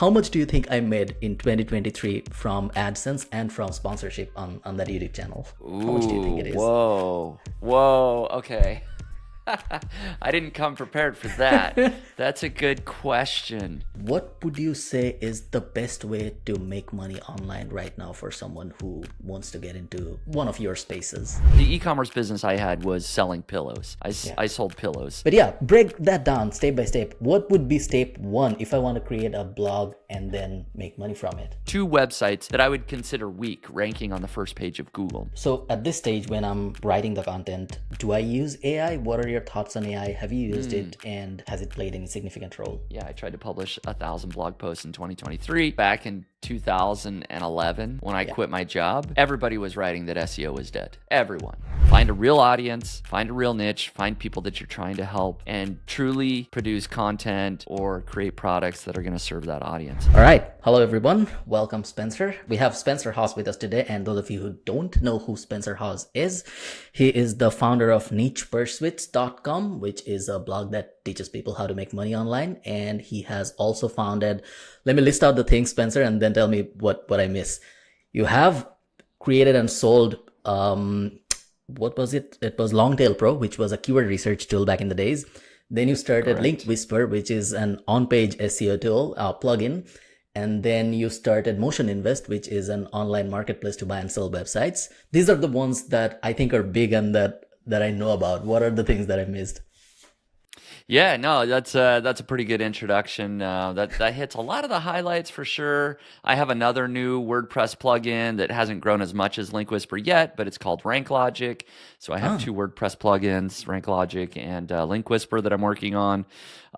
how much do you think I made in 2023 from AdSense and from sponsorship on that YouTube channel? How much do you think it is? Whoa. Okay. I didn't come prepared for that. That's a good question. What would you say is the best way to make money online right now for someone who wants to get into one of your spaces? The e-commerce business I had was selling pillows. I sold pillows. But yeah, break that down step by step. What would be step one if I want to create a blog and then make money from it? 2 websites that I would consider weak, ranking on the first page of Google. So at this stage, when I'm writing the content, do I use AI? What are your thoughts on AI? Have you used it, and has it played any significant role? Yeah, I tried to publish 1,000 blog posts in 2023. Back in 2011, when I quit my job, everybody was writing that SEO was dead. Everyone. Find a real audience, find a real niche, find people that you're trying to help, and truly produce content or create products that are going to serve that audience. All right. Hello, everyone. Welcome, Spencer. We have Spencer Haws with us today. And those of you who don't know who Spencer Haws is, he is the founder of nichepursuits.com, which is a blog that teaches people how to make money online. And he has also founded, let me list out the things, Spencer, and then tell me what I miss. You have created and sold, what was it? It was Longtail Pro, which was a keyword research tool back in the days. Then you started Link Whisper, which is an on-page SEO tool, plugin. And then you started Motion Invest, which is an online marketplace to buy and sell websites. These are the ones that I think are big and that I know about. What are the things that I missed? Yeah, no, that's a pretty good introduction. That hits a lot of the highlights for sure. I have another new WordPress plugin that hasn't grown as much as Link Whisper yet, but it's called Rank Logic. So I have 2 WordPress plugins, Rank Logic and Link Whisper, that I'm working on.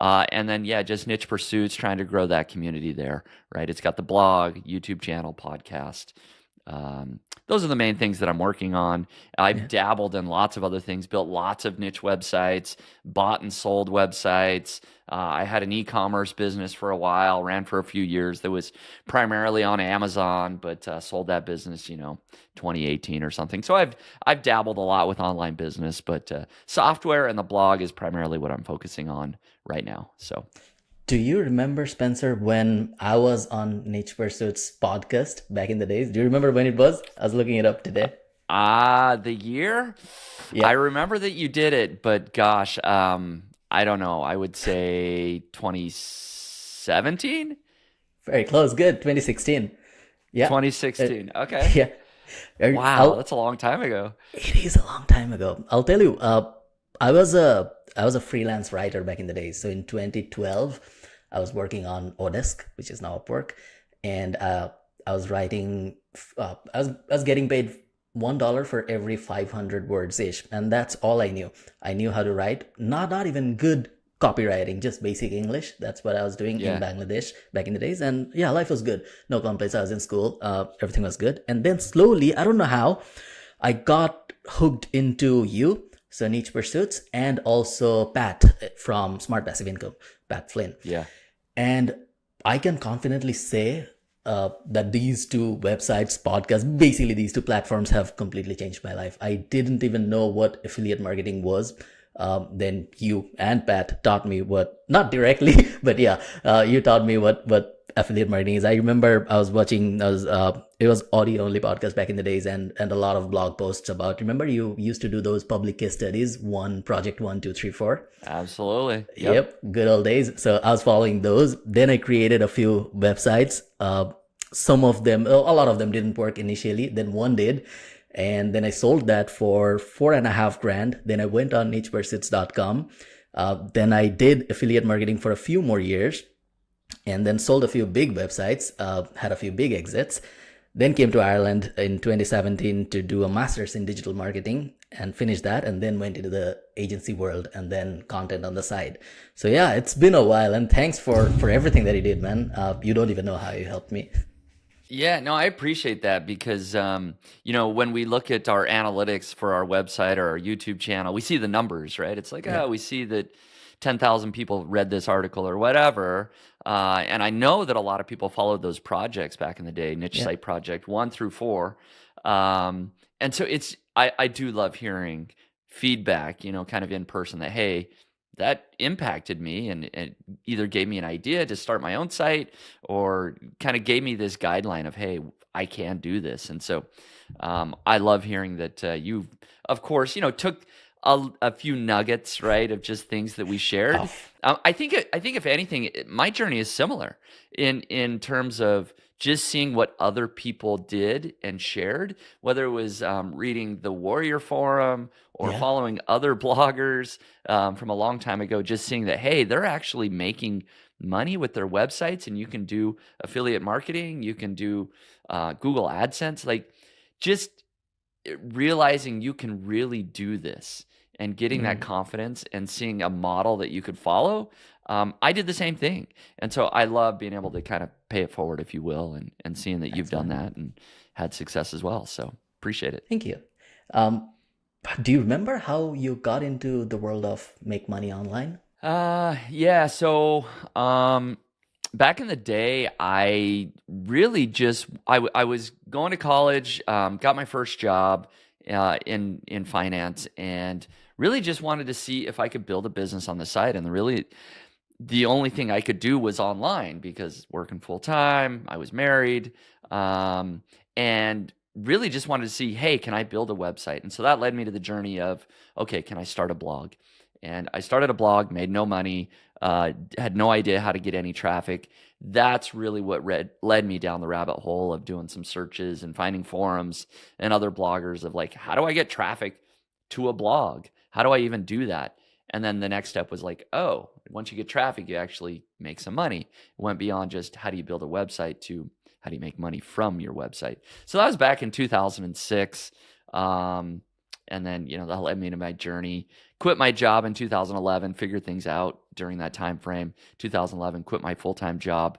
And then, just Niche Pursuits, trying to grow that community there, right? It's got the blog, YouTube channel, podcast. Those are the main things that I'm working on. I've dabbled in lots of other things, built lots of niche websites, bought and sold websites. I had an e-commerce business for a while, ran for a few years that was primarily on Amazon, but sold that business, 2018 or something. So I've dabbled a lot with online business, but software and the blog is primarily what I'm focusing on right now. So. Do you remember, Spencer, when I was on Niche Pursuits podcast back in the days? Do you remember when it was? I was looking it up today. The year? Yeah. I remember that you did it, but gosh, I don't know. I would say 2017? Very close. Good. 2016. Yeah. 2016. Okay. Yeah. Wow, that's a long time ago. It is a long time ago. I'll tell you, I was a freelance writer back in the days. So in 2012, I was working on Odesk, which is now Upwork, and I was writing. I was getting paid $1 for every 500 words ish, and that's all I knew. I knew how to write, not even good copywriting, just basic English. That's what I was doing in Bangladesh back in the days, and life was good. No complaints. I was in school. Everything was good, and then slowly, I don't know how, I got hooked into you. So Niche Pursuits, and also Pat from Smart Passive Income, Pat Flynn. Yeah. And I can confidently say that these 2 websites, podcasts, basically these 2 platforms have completely changed my life. I didn't even know what affiliate marketing was. Then you and Pat taught me not directly, but you taught me what affiliate marketing is. I remember I was watching, it was audio only podcast back in the days, and a lot of blog posts about, remember you used to do those public case studies, project 1, 2, 3, 4? Absolutely. Yep. Good old days. So I was following those. Then I created a few websites. Some of them, a lot of them didn't work initially. Then one did. And then I sold that for $4,500. Then I went on nichepursuits.com. Then I did affiliate marketing for a few more years, and then sold a few big websites, had a few big exits, then came to Ireland in 2017 to do a master's in digital marketing and finished that, and then went into the agency world and then content on the side. So it's been a while, and thanks for everything that you did, man. You don't even know how you helped me. Yeah, no, I appreciate that because, when we look at our analytics for our website or our YouTube channel, we see the numbers, right? It's like, we see that 10,000 people read this article or whatever. And I know that a lot of people followed those projects back in the day, Niche Site Project 1 through 4. And so I do love hearing feedback, kind of in person that, hey, that impacted me and either gave me an idea to start my own site or kind of gave me this guideline of, hey, I can do this. And so I love hearing that you, of course, took a few nuggets, right, of just things that we shared. Tough. I think if anything, my journey is similar in terms of just seeing what other people did and shared, whether it was reading the Warrior Forum or Yeah. following other bloggers from a long time ago, just seeing that, hey, they're actually making money with their websites, and you can do affiliate marketing, you can do Google AdSense, like just realizing you can really do this and getting that Mm, confidence and seeing a model that you could follow. I did the same thing. And so I love being able to kind of pay it forward, if you will, and seeing that you've done excellent. that and had success as well. So appreciate it. Thank you. Um, do you remember how you got into the world of make money online? Yeah. So, back in the day, I really just I was going to college, got my first job in finance, and really just wanted to see if I could build a business on the side. And the only thing I could do was online because working full time, I was married, and really just wanted to see, hey, can I build a website? And so that led me to the journey of, okay, can I start a blog? And I started a blog, made no money, had no idea how to get any traffic. That's really what led me down the rabbit hole of doing some searches and finding forums and other bloggers of like, how do I get traffic to a blog? How do I even do that? And then the next step was like, oh, once you get traffic, you actually make some money. It went beyond just how do you build a website to how do you make money from your website. So that was back in 2006. And then, that led me to my journey. Quit my job in 2011, figured things out during that time frame. 2011, quit my full-time job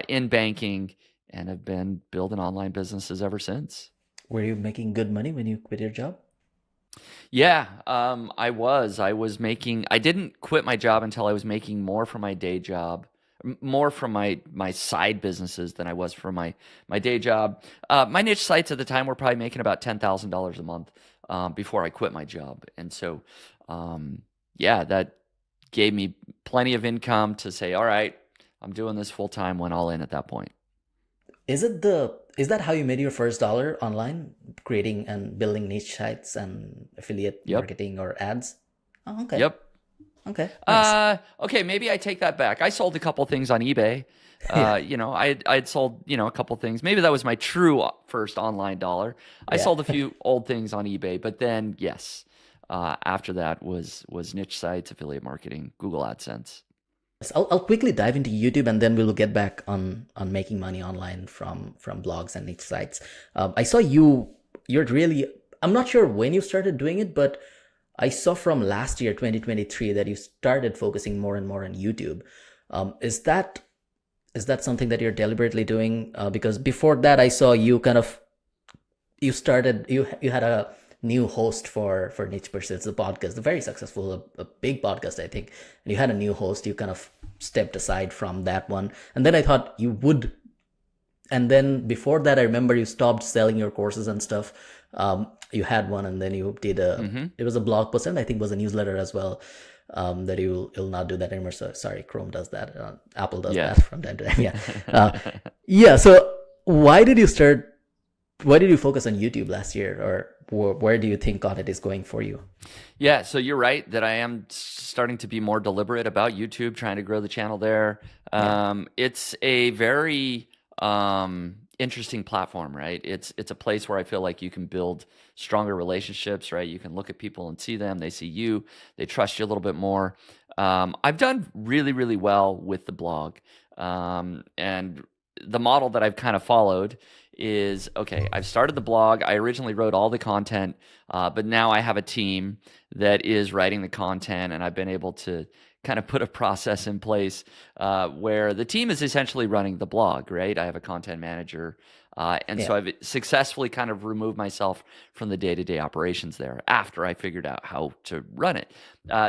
in banking, and have been building online businesses ever since. Were you making good money when you quit your job? Yeah, I was making, I didn't quit my job until I was making more from my day job, more from my side businesses than I was from my day job. My niche sites at the time were probably making about $10,000 a month before I quit my job. And so, yeah, that gave me plenty of income to say, all right, I'm doing this full time, went all in at that point. Is that how you made your first dollar online, creating and building niche sites and affiliate Yep. marketing or ads? Oh, okay. Yep. Okay. Nice. Okay, maybe I take that back. I sold a couple things on eBay. Yeah. I'd sold, a couple things. Maybe that was my true first online dollar. I Yeah. sold a few old things on eBay, but then yes, after that was niche sites, affiliate marketing, Google AdSense. I'll quickly dive into YouTube and then we'll get back on making money online from blogs and niche sites. I saw you're really, I'm not sure when you started doing it, but I saw from last year 2023 that you started focusing more and more on YouTube. Is that something that you're deliberately doing? Because before that, I saw you kind of you had a new host for Niche Pursuits, the podcast, the very successful, a big podcast, I think. And you had a new host. You kind of stepped aside from that one, and then I thought you would. And then before that, I remember you stopped selling your courses and stuff. You had one, and then you did Mm-hmm. it was a blog post, and I think it was a newsletter as well. That you'll not do that anymore. So sorry, Chrome does that. Apple does Yeah. that from time to time. Yeah, yeah. So why did you start? Why did you focus on YouTube last year, or where do you think on it is going for you? Yeah, so you're right that I am starting to be more deliberate about YouTube, trying to grow the channel there. Yeah, It's a very interesting platform, right? It's a place where I feel like you can build stronger relationships, right? You can look at people and see them, they see you, they trust you a little bit more. I've done really, really well with the blog. And the model that I've kind of followed is, okay, I've started the blog. I originally wrote all the content, but now I have a team that is writing the content, and I've been able to kind of put a process in place where the team is essentially running the blog, right? I have a content manager. And yeah, so I've successfully kind of removed myself from the day-to-day operations there after I figured out how to run it.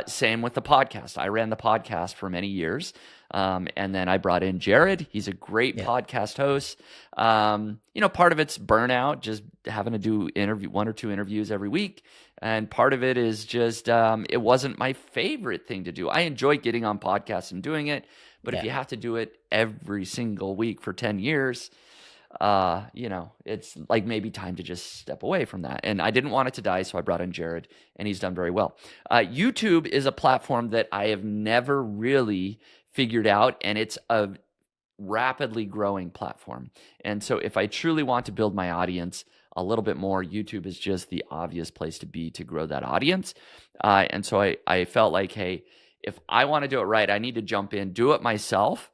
Same with the podcast. I ran the podcast for many years. And then I brought in Jared. He's a great yeah, podcast host. Part of it's burnout, just having to do one or two interviews every week. And part of it is just it wasn't my favorite thing to do. I enjoy getting on podcasts and doing it, but if Yeah. you have to do it every single week for 10 years, it's like maybe time to just step away from that. And I didn't want it to die, so I brought in Jared, and he's done very well. YouTube is a platform that I have never really figured out, and it's a rapidly growing platform. And so if I truly want to build my audience a little bit more, YouTube is just the obvious place to be to grow that audience. And so I felt like, hey, if I want to do it right, I need to jump in, do it myself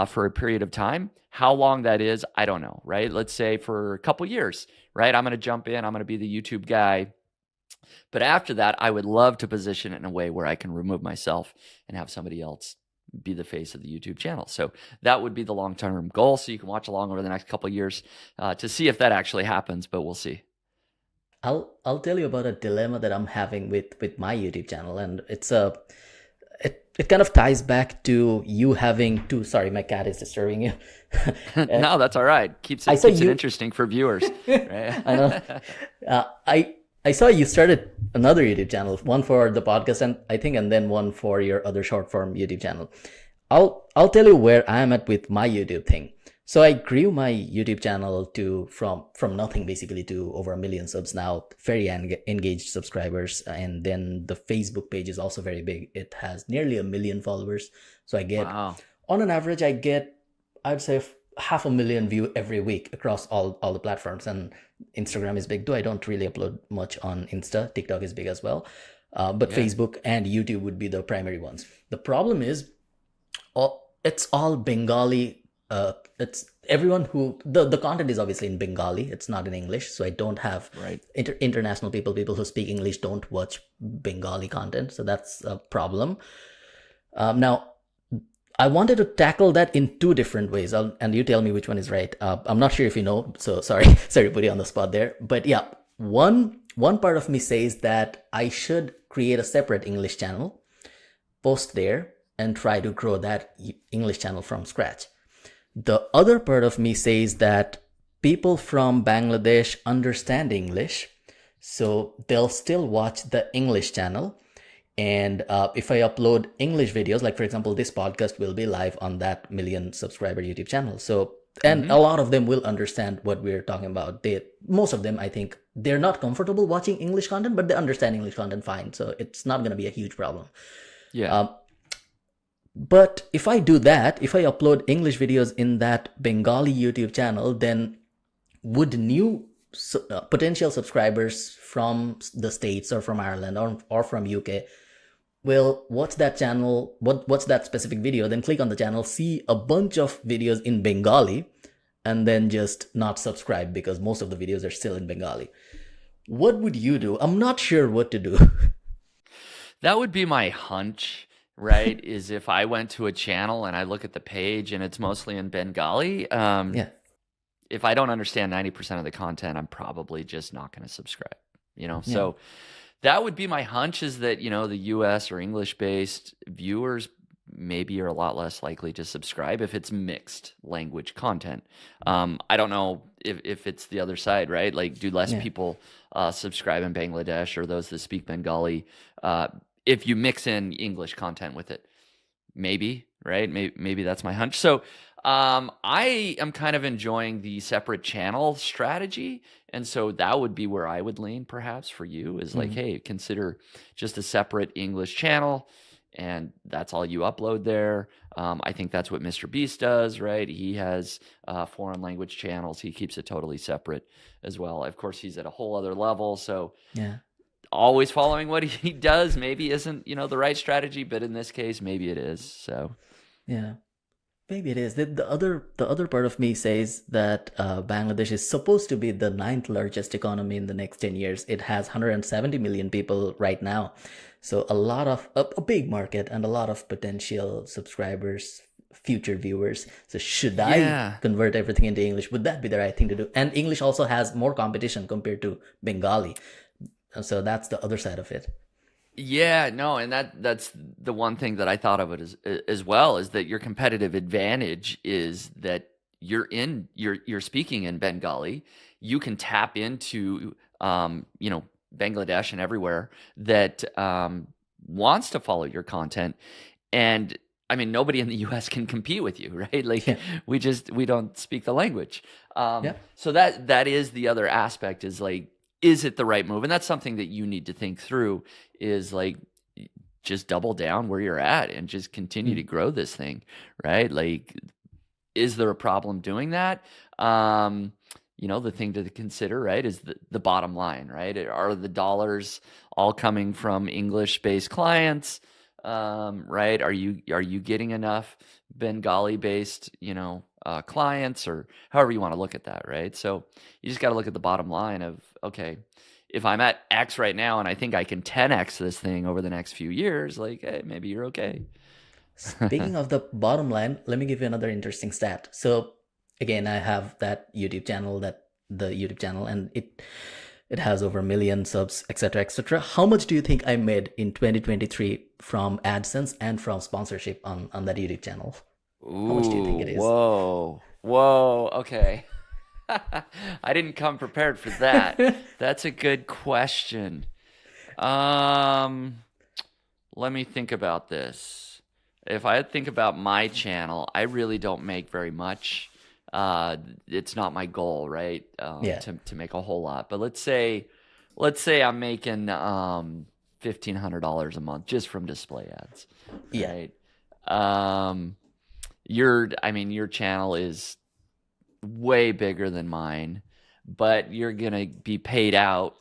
for a period of time. How long that is, I don't know, right? Let's say for a couple years, right? I'm going to jump in, I'm going to be the YouTube guy. But after that, I would love to position it in a way where I can remove myself and have somebody else be the face of the YouTube channel. So that would be the long-term goal. So you can watch along over the next couple of years to see if that actually happens, but we'll see. I'll tell you about a dilemma that I'm having with my YouTube channel, and it kind of ties back to you having to. Sorry, my cat is disturbing you. No, that's all right. Keeps I saw it you. interesting for viewers. Right? I know. I saw you started another YouTube channel, one for the podcast, and I think, and then one for your other short form YouTube channel. I'll tell you where I'm at with my YouTube thing. So I grew my YouTube channel to from nothing basically to over 1 million subs now, very engaged subscribers, and then the Facebook page is also very big. It has nearly 1 million followers. So I get Wow. on an average, I'd say 500,000 view every week across all the platforms, and Instagram is big too. I don't really upload much on Insta. TikTok is big as well, but Yeah. Facebook and YouTube would be the primary ones. The problem is, it's all Bengali. It's everyone who the content is obviously in Bengali. It's not in English, so I don't have Right. international people who speak English don't watch Bengali content. So that's a problem. Now, I wanted to tackle that in two different ways, and you tell me which one is right. I'm not sure if you know, so sorry, sorry to put you on the spot there. But yeah, one part of me says that I should create a separate English channel, post there, and try to grow that English channel from scratch. The other part of me says that people from Bangladesh understand English, so they'll still watch the English channel. And if I upload English videos, like for example, this podcast will be live on that 1 million subscriber YouTube channel. So, and a lot of them will understand what we're talking about. Most of them, I think, they're not comfortable watching English content, but they understand English content fine. So it's not going to be a huge problem. Yeah. But if I do that, if I upload English videos in that Bengali YouTube channel, then would new potential subscribers from the States or from Ireland or from UK will watch that channel, watch that specific video, then click on the channel, see a bunch of videos in Bengali, and then just not subscribe because most of the videos are still in Bengali. What would you do? I'm not sure what to do. That would be my hunch, right? Is if I went to a channel and I look at the page and it's mostly in Bengali. Yeah. If I don't understand 90% of the content, I'm probably just not going to subscribe, So that would be my hunch, is that, the US or English-based viewers maybe are a lot less likely to subscribe if it's mixed language content. I don't know if it's the other side, right? Like, do less people subscribe in Bangladesh or those that speak Bengali if you mix in English content with it? Maybe, right? Maybe that's my hunch. So I am kind of enjoying the separate channel strategy. And so that would be where I would lean perhaps for you, is like, hey, consider just a separate English channel, and that's all you upload there. I think that's what Mr. Beast does, right? He has foreign language channels. He keeps it totally separate as well. Of course, he's at a whole other level. So Yeah. always following what he does maybe isn't, the right strategy, but in this case, maybe it is. So Yeah. Maybe it is. The other part of me says that Bangladesh is supposed to be the ninth largest economy in the next 10 years. It has 170 million people right now. So a big market and a lot of potential subscribers, future viewers. So should I convert everything into English? Would that be the right thing to do? And English also has more competition compared to Bengali. So that's the other side of it. Yeah, no, and that's the one thing that I thought of it as well, is that your competitive advantage is that you're speaking in Bengali. You can tap into Bangladesh and everywhere that wants to follow your content. And I mean, nobody in the US can compete with you, right? Like Yeah. we don't speak the language. Yeah. So that is the other aspect, is like, is it the right move? And that's something that you need to think through, is like, just double down where you're at and just continue to Mm. grow this thing, right? Like, is there a problem doing that? The thing to consider, right, is the bottom line, right? Are the dollars all coming from English-based clients? Right? Are you getting enough Bengali-based, clients, or however you want to look at that, right? So you just got to look at the bottom line of, okay, if I'm at X right now and I think I can 10X this thing over the next few years, like, hey, maybe you're okay. Speaking of the bottom line, let me give you another interesting stat. So again, I have that YouTube channel, and it has over a million subs, etc., etc. How much do you think I made in 2023 from AdSense and from sponsorship on that YouTube channel? How much do you think Ooh, it is? whoa, okay. I didn't come prepared for that. That's a good question. Um, Let me think about this. If I think about my channel, I really don't make very much. It's not my goal, right? Yeah, To make a whole lot. But let's say I'm making $1,500 a month just from display ads, yeah, right? Um, your channel is way bigger than mine, but you're gonna be paid out,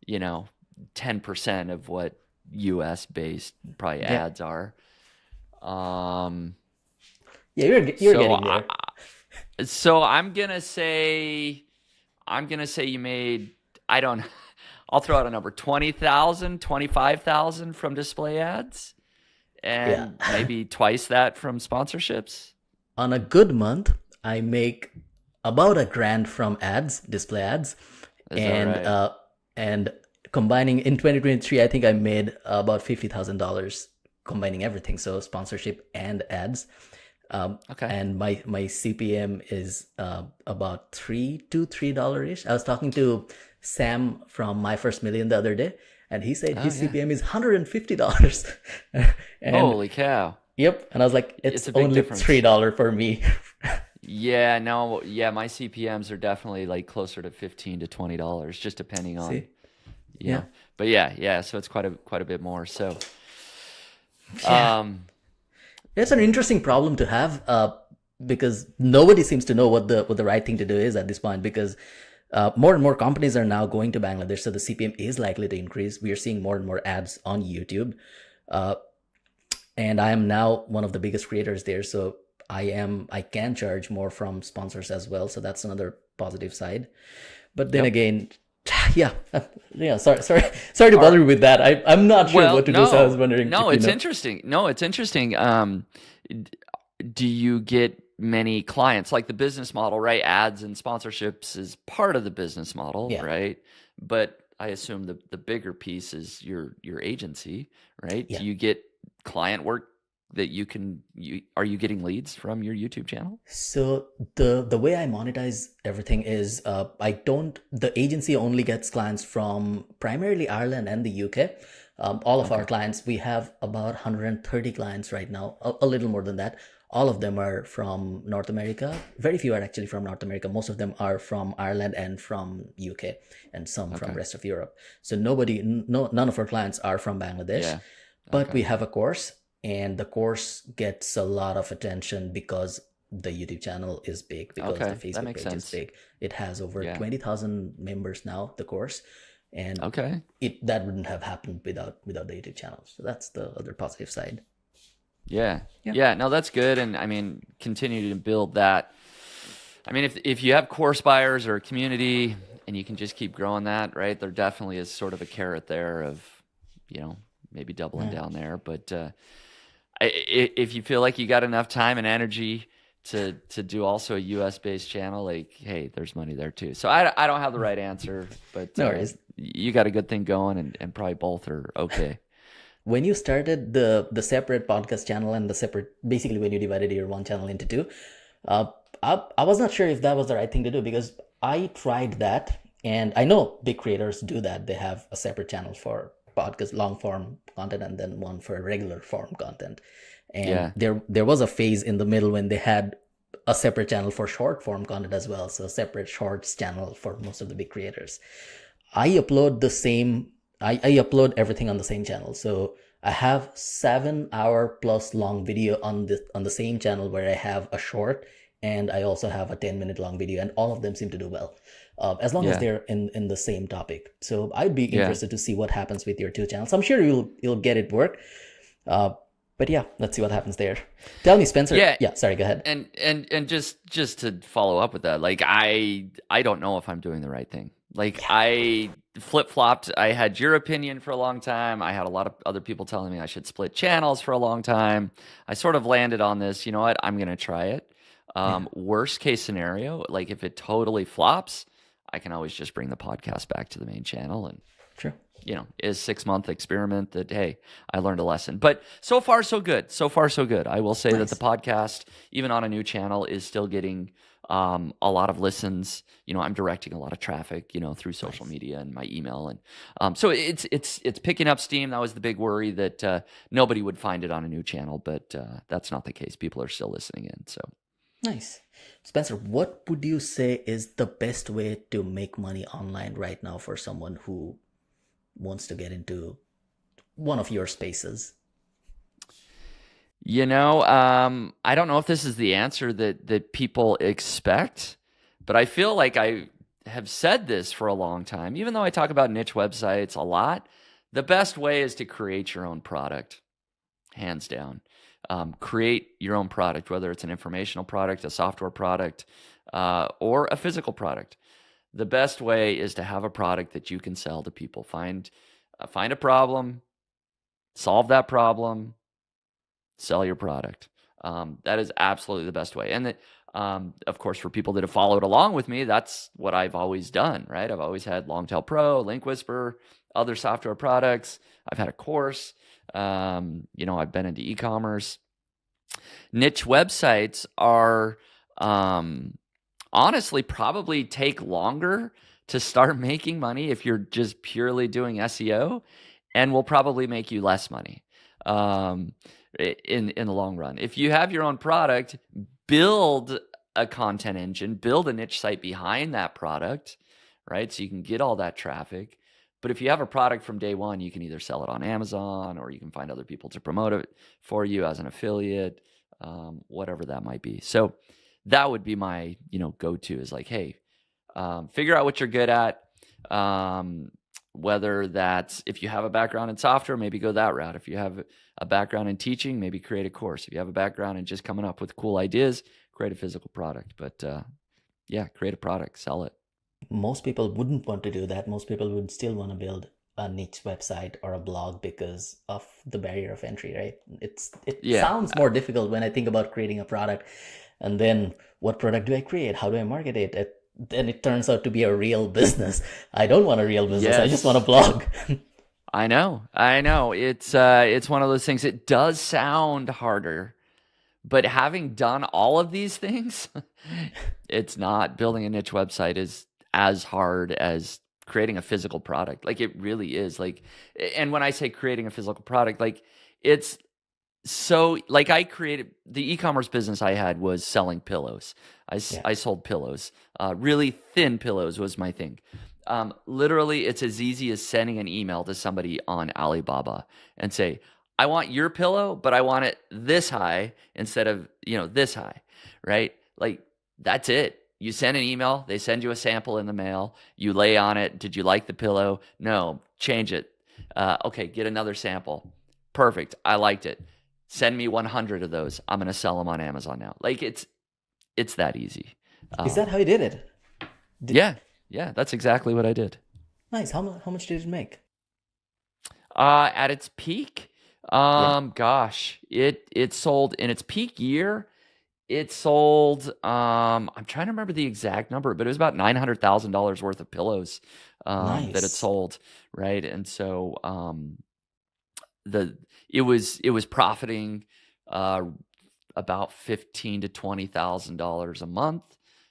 you know, 10% of what US based probably yeah, ads are. Um, yeah. You're so getting I, there. so I'm gonna say you made, I don't I'll throw out a number, 20,000, 25,000 from display ads, Yeah. and maybe twice that from sponsorships. On a good month, I make about a grand from ads, display ads, Is that and right? and combining in 2023, I think I made about $50,000 combining everything, so sponsorship and ads. Okay. And my CPM is about $3 ish. I was talking to Sam from My First Million the other day, and he said Oh his yeah. CPM is $150. And Holy cow. yep, and I was like, It's it's a big only difference. $3 for me. Yeah, no, yeah, my CPMs are definitely like closer to $15 to $20, just depending on, See, you yeah, know. But yeah, so it's quite a bit more. So, yeah. um, It's an interesting problem to have, because nobody seems to know what the right thing to do is at this point. Because more and more companies are now going to Bangladesh, so the CPM is likely to increase. We are seeing more and more ads on YouTube, uh, and I am now one of the biggest creators there. So I can charge more from sponsors as well. So that's another positive side. But then yep. again, yeah, yeah. Sorry to bother Are you with that. I'm not sure Well, what to do. So I was no, wondering no, if you it's know. interesting. No, it's interesting. D- do you get many clients? Like the business model, right? Ads and sponsorships is part of the business model, Yeah, right? But I assume the bigger piece is your agency, right? yeah. Do you get client work that are you getting leads from your YouTube channel? So the way I monetize everything is, I don't the agency only gets clients from primarily Ireland and the UK. All of our Okay. clients, we have about 130 clients right now, a little more than that. All of them are from North America. Very few are actually from North America. Most of them are from Ireland and from UK, and some from Okay. rest of Europe. So none of our clients are from Bangladesh. Yeah. But we Okay. have a course, and the course gets a lot of attention because the YouTube channel is big, because the Okay. That Facebook makes page is sense. big. It has over Yeah. 20,000 members now, the course, and Okay. it that wouldn't have happened without the YouTube channel. So that's the other positive side. Yeah. Yeah. Yeah. No, that's good. And I mean, continue to build that. I mean, if you have course buyers or a community and you can just keep growing that, right? There definitely is sort of a carrot there of, maybe doubling Mm. down there. But if you feel like you got enough time and energy to do also a US based channel, like, hey, there's money there too. So I don't have the right answer, but No worries. you got a good thing going, and probably both are okay. When you started the separate podcast channel and the separate, basically when you divided your one channel into two, uh, I was not sure if that was the right thing to do, because I tried that. And I know big creators do that. They have a separate channel for podcast long form content and then one for regular form content. And Yeah. there was a phase in the middle when they had a separate channel for short form content as well. So a separate shorts channel for most of the big creators. I upload the same I upload everything on the same channel. So I have 7 hour plus long video on the same channel where I have a short and I also have a 10-minute long video, and all of them seem to do well. As long as Yeah. they're in the same topic. So I'd be Yeah. interested to see what happens with your two channels. I'm sure you'll get it work. Uh, but yeah, let's see what happens there. Tell me, Spencer. Yeah. Yeah, sorry, go ahead. And just to follow up with that, like I don't know if I'm doing the right thing. Like Yeah. I flip-flopped. I had your opinion for a long time. I had a lot of other people telling me I should split channels for a long time. I sort of landed on this, you know what? I'm going to try it. Yeah, Worst case scenario, like if it totally flops, I can always just bring the podcast back to the main channel and true. is 6 month experiment that, hey, I learned a lesson. But so far so good. So far so good. I will say that the Nice. podcast, even on a new channel, is still getting a lot of listens. I'm directing a lot of traffic, through social Nice. media and my email, and so it's picking up steam. That was the big worry, that nobody would find it on a new channel, but that's not the case. People are still listening in. So Nice. Spencer, what would you say is the best way to make money online right now for someone who wants to get into one of your spaces? I don't know if this is the answer that people expect, but I feel like I have said this for a long time. Even though I talk about niche websites a lot, the best way is to create your own product, hands down. Create your own product, whether it's an informational product, a software product, or a physical product. The best way is to have a product that you can sell to people. Find a problem, solve that problem, sell your product. That is absolutely the best way. And of course, for people that have followed along with me, that's what I've always done, right? I've always had Longtail Pro, Link Whisper, other software products. I've had a course. I've been into e-commerce. Niche websites are honestly probably take longer to start making money if you're just purely doing SEO, and will probably make you less money in the long run. If you have your own product, build a content engine, build a niche site behind that product, right? So you can get all that traffic. But if you have a product from day one, you can either sell it on Amazon, or you can find other people to promote it for you as an affiliate, whatever that might be. So that would be my, go-to, is like, hey, figure out what you're good at. Whether that's, if you have a background in software, maybe go that route. If you have a background in teaching, maybe create a course. If you have a background in just coming up with cool ideas, create a physical product. But create a product, sell it. Most people wouldn't want to do that. Most people would still want to build a niche website or a blog because of the barrier of entry, right? It Yeah. sounds more difficult when I think about creating a product, and then what product do I create? How do I market it? Then it turns out to be a real business. I don't want a real business. I just want a Yes. blog. I know. It's one of those things. It does sound harder, but having done all of these things, it's not. Building a niche website is as hard as creating a physical product. Like, it really is. Like, and when I say creating a physical product, like, it's so, like, I created the e-commerce business I had was selling pillows. Yeah. I sold pillows. Really thin pillows was my thing. Literally, it's as easy as sending an email to somebody on Alibaba and say, I want your pillow, but I want it this high instead of, this high, right? Like, that's it. You send an email, they send you a sample in the mail, you lay on it. Did you like the pillow? No, change it. Okay, get another sample. Perfect. I liked it. Send me 100 of those. I'm going to sell them on Amazon now. Like, it's that easy. Is that how you did it? Yeah, that's exactly what I did. Nice. How much did it make? At its peak, Yeah. gosh, it sold in its peak year. It sold. I'm trying to remember the exact number, but it was about $900,000 worth of pillows that it Nice. sold, right? And so it was profiting about $15,000 to $20,000 a month.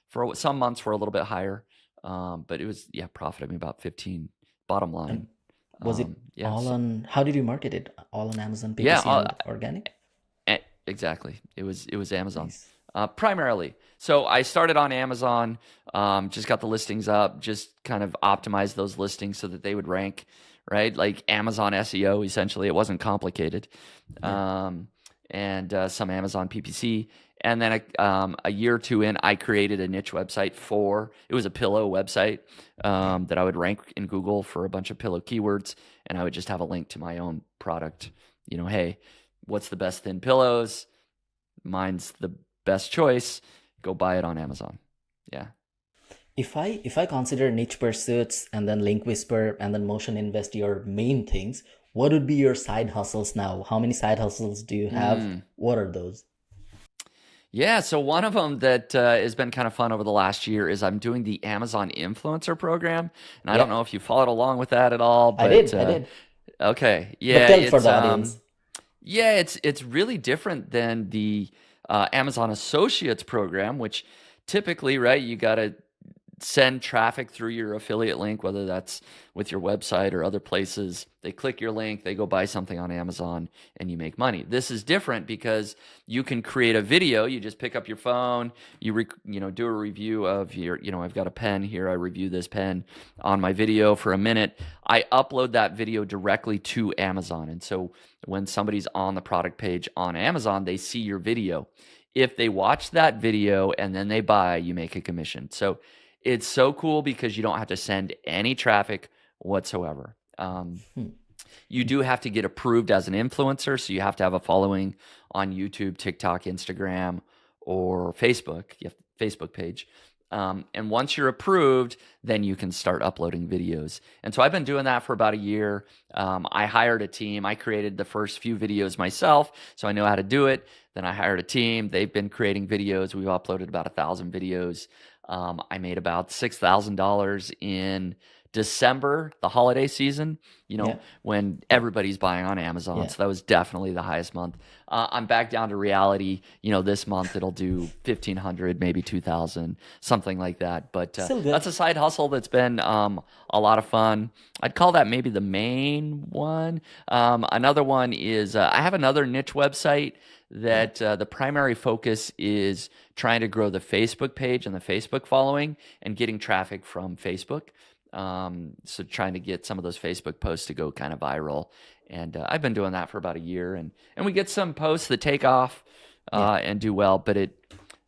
For some months were a little bit higher. But it was, yeah, profited me about 15 bottom line. And was it Yeah. all on, how did you market it? All on Amazon, Yeah, PPC and organic? exactly. It was Amazon, Nice. primarily. So I started on Amazon, just got the listings up, just kind of optimized those listings so that they would rank, right? Like Amazon SEO, essentially. It wasn't complicated. Yeah. And some Amazon PPC. And then a year or two in, I created a niche website it was a pillow website that I would rank in Google for a bunch of pillow keywords. And I would just have a link to my own product. Hey, what's the best thin pillows? Mine's the best choice. Go buy it on Amazon. Yeah. If I consider niche pursuits and then Link Whisper and then Motion Invest your main things, what would be your side hustles now? How many side hustles do you have? What are those? Yeah, so one of them that has been kind of fun over the last year is I'm doing the Amazon Influencer Program, and I don't Yeah, know if you followed along with that at all, I but did. I did. okay, But yeah, tell for the audience. it's really different than the Amazon Associates Program, which typically, right, you got to send traffic through your affiliate link, whether that's with your website or other places. They click your link, they go buy something on Amazon, and you make money. This is different because you can create a video. You just pick up your phone, do a review of I've got a pen here. I review this pen on my video for a minute. I upload that video directly to Amazon. And so when somebody's on the product page on Amazon, they see your video. If they watch that video and then they buy, you make a commission. So it's so cool because you don't have to send any traffic whatsoever. You do have to get approved as an influencer, so you have to have a following on YouTube, TikTok, Instagram, or Facebook. You have a Facebook page. And once you're approved, then you can start uploading videos. And so I've been doing that for about a year. I hired a team. I created the first few videos myself, so I know how to do it. Then I hired a team. They've been creating videos. We've uploaded about 1,000 videos. I made about $6,000 in December, the holiday season, Yeah. when everybody's buying on Amazon. Yeah. So that was definitely the highest month. I'm back down to reality. This month it'll do 1,500, maybe 2,000, something like that. But Still good. that's a side hustle that's been a lot of fun. I'd call that maybe the main one. Another one is I have another niche website that the primary focus is trying to grow the Facebook page and the Facebook following and getting traffic from Facebook. So trying to get some of those Facebook posts to go kind of viral. And I've been doing that for about a year, and we get some posts that take off and do well, but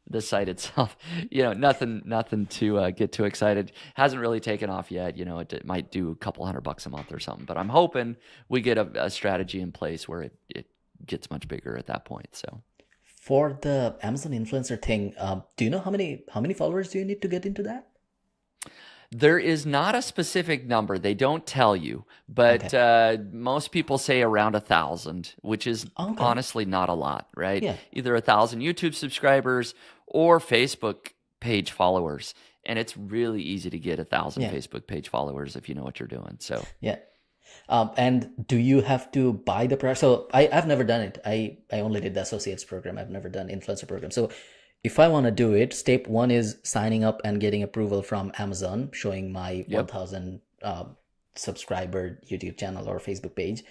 the site itself, nothing to get too excited. Hasn't really taken off yet. It might do a couple $100 a month or something, but I'm hoping we get a strategy in place where it gets much bigger at that point. So For the Amazon influencer thing, do you know how many followers do you need to get into that? there is not a specific number. They don't tell you, but most people say around 1,000, which is Okay. honestly not a lot, right? Yeah. Either 1,000 YouTube subscribers or Facebook page followers. And it's really easy to get 1,000 Yeah. Facebook page followers if you know what you're doing. So Yeah. And do you have to buy the product? So I've never done it. I only did the associates program. I've never done influencer program. So if I want to do it, step one is signing up and getting approval from Amazon, showing my Yep. 1,000 subscriber YouTube channel or Facebook page.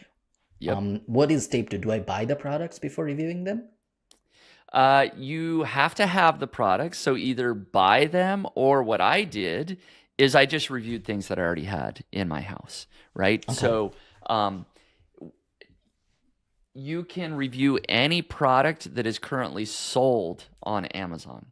Yep. What is step two? Do I buy the products before reviewing them? You have to have the products. So either buy them, or what I did is I just reviewed things that I already had in my house, right? Okay. So you can review any product that is currently sold on Amazon.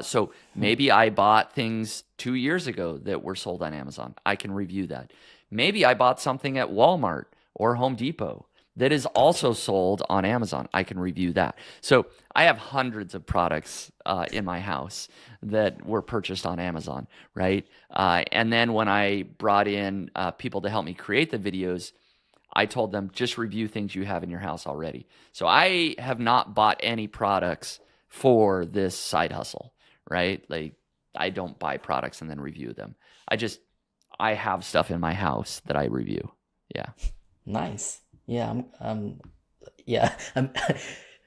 So maybe I bought things 2 years ago that were sold on Amazon. I can review that. Maybe I bought something at Walmart or Home Depot that is also sold on Amazon. I can review that. So I have hundreds of products in my house that were purchased on Amazon, right? And then when I brought in people to help me create the videos, I told them, just review things you have in your house already. So I have not bought any products for this side hustle, right? Like, I don't buy products and then review them. I have stuff in my house that I review. Yeah. Nice. Yeah,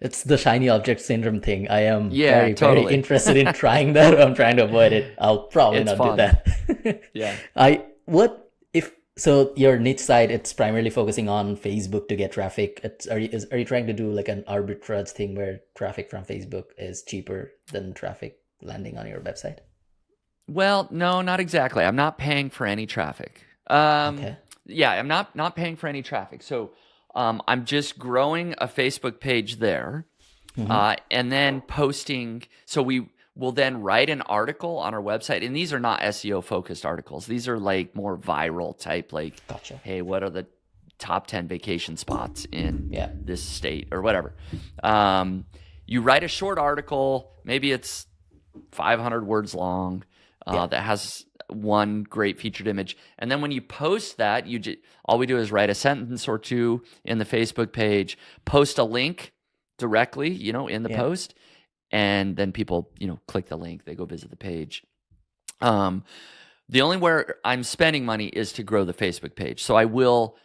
it's the shiny object syndrome thing. I am Yeah, very totally. interested in trying that. I'm trying to avoid it. I'll probably It's not do fun. that. Yeah. I what if so your niche site it's primarily focusing on Facebook to get traffic. Are you trying to do like an arbitrage thing where traffic from Facebook is cheaper than traffic landing on your website? Well, no, not exactly. I'm not paying for any traffic. Um, Okay. yeah, I'm not paying for any traffic. So I'm just growing a Facebook page there, Mm-hmm. and then posting. So we will then write an article on our website, and these are not SEO focused articles. These are like more viral type, like, Gotcha. hey, what are the top 10 vacation spots in Yeah. this state or whatever? Um, you write a short article, maybe it's 500 words long, Yeah. that has one great featured image. And then when you post that, all we do is write a sentence or two in the Facebook page, post a link directly, in the Yeah. post, and then people, click the link, they go visit the page. Um, the only where I'm spending money is to grow the Facebook page. So I will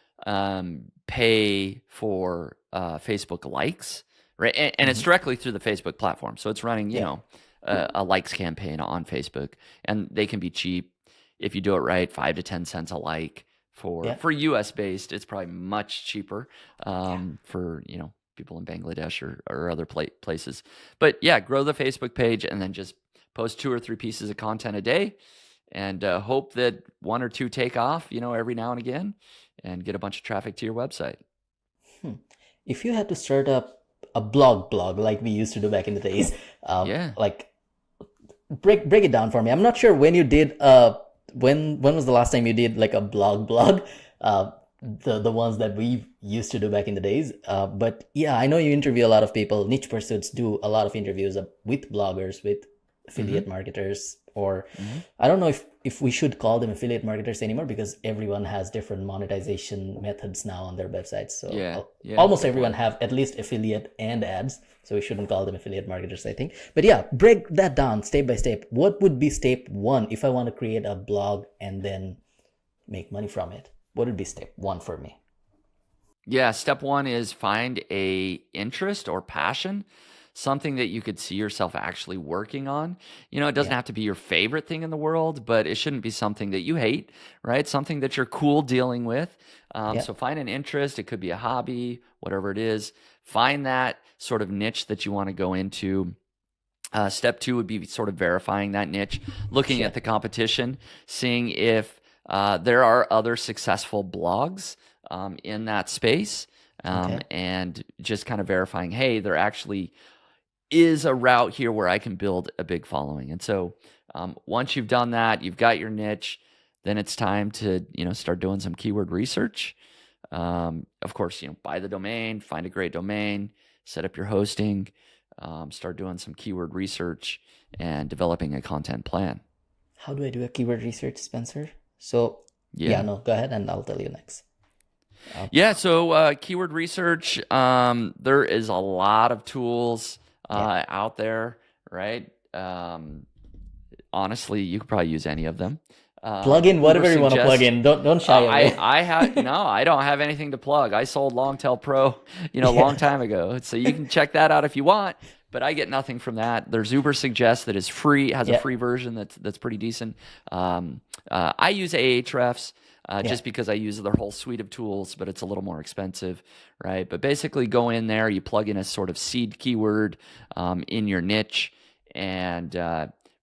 pay for Facebook likes, right? And it's Mm-hmm. directly through the Facebook platform. So it's running, Yeah. a likes campaign on Facebook, and they can be cheap if you do it right, 5 to 10 cents a like. Yeah. For US based, it's probably much cheaper Yeah. for people in Bangladesh or other places. But yeah, grow the Facebook page and then just post 2 or 3 pieces of content a day, and hope that one or two take off, every now and again, and get a bunch of traffic to your website. Hmm. If you had to start up a blog like we used to do back in the days, Yeah. like break it down for me. I'm not sure when you did when was the last time you did like a blog the ones that we used to do back in the days. But yeah, I know you interview a lot of people. Niche Pursuits do a lot of interviews with bloggers, with affiliate Mm-hmm. marketers, or Mm-hmm. I don't know if we should call them affiliate marketers anymore because everyone has different monetization methods now on their websites. So Yeah. Yeah. almost Good everyone point. have at least affiliate and ads. So we shouldn't call them affiliate marketers, I think. But yeah, break that down step by step. What would be step one if I want to create a blog and then make money from it? What would be step one for me? Yeah, step one is find a interest or passion, something that you could see yourself actually working on. It doesn't Yeah, have to be your favorite thing in the world, but it shouldn't be something that you hate, right? Something that you're cool dealing with. yeah, So find an interest. It could be a hobby, whatever it is. Find that sort of niche that you want to go into. Step two would be sort of verifying that niche, looking yeah. at the competition, seeing if there are other successful blogs in that space, Okay. and just kind of verifying, hey, there actually is a route here where I can build a big following. And so once you've done that, you've got your niche, then it's time to start doing some keyword research. Of course, buy the domain, find a great domain, set up your hosting, start doing some keyword research and developing a content plan. How do I do a keyword research, Spencer? So yeah, Yeah. no, go ahead and I'll tell you next. Uh, Yeah. So keyword research, there is a lot of tools yeah. out there, right? Honestly, you could probably use any of them. Plug in Uber whatever you want to plug suggests in. Don't shy away. I have no, I don't have anything to plug. I sold Longtail Pro, a long Yeah. time ago. So you can check that out if you want, but I get nothing from that. There's Uber Suggest that is free, has a Yeah. free version that's pretty decent. I use Ahrefs. Yeah. Just because I use their whole suite of tools, but it's a little more expensive, right? But basically, go in there, you plug in a sort of seed keyword in your niche, and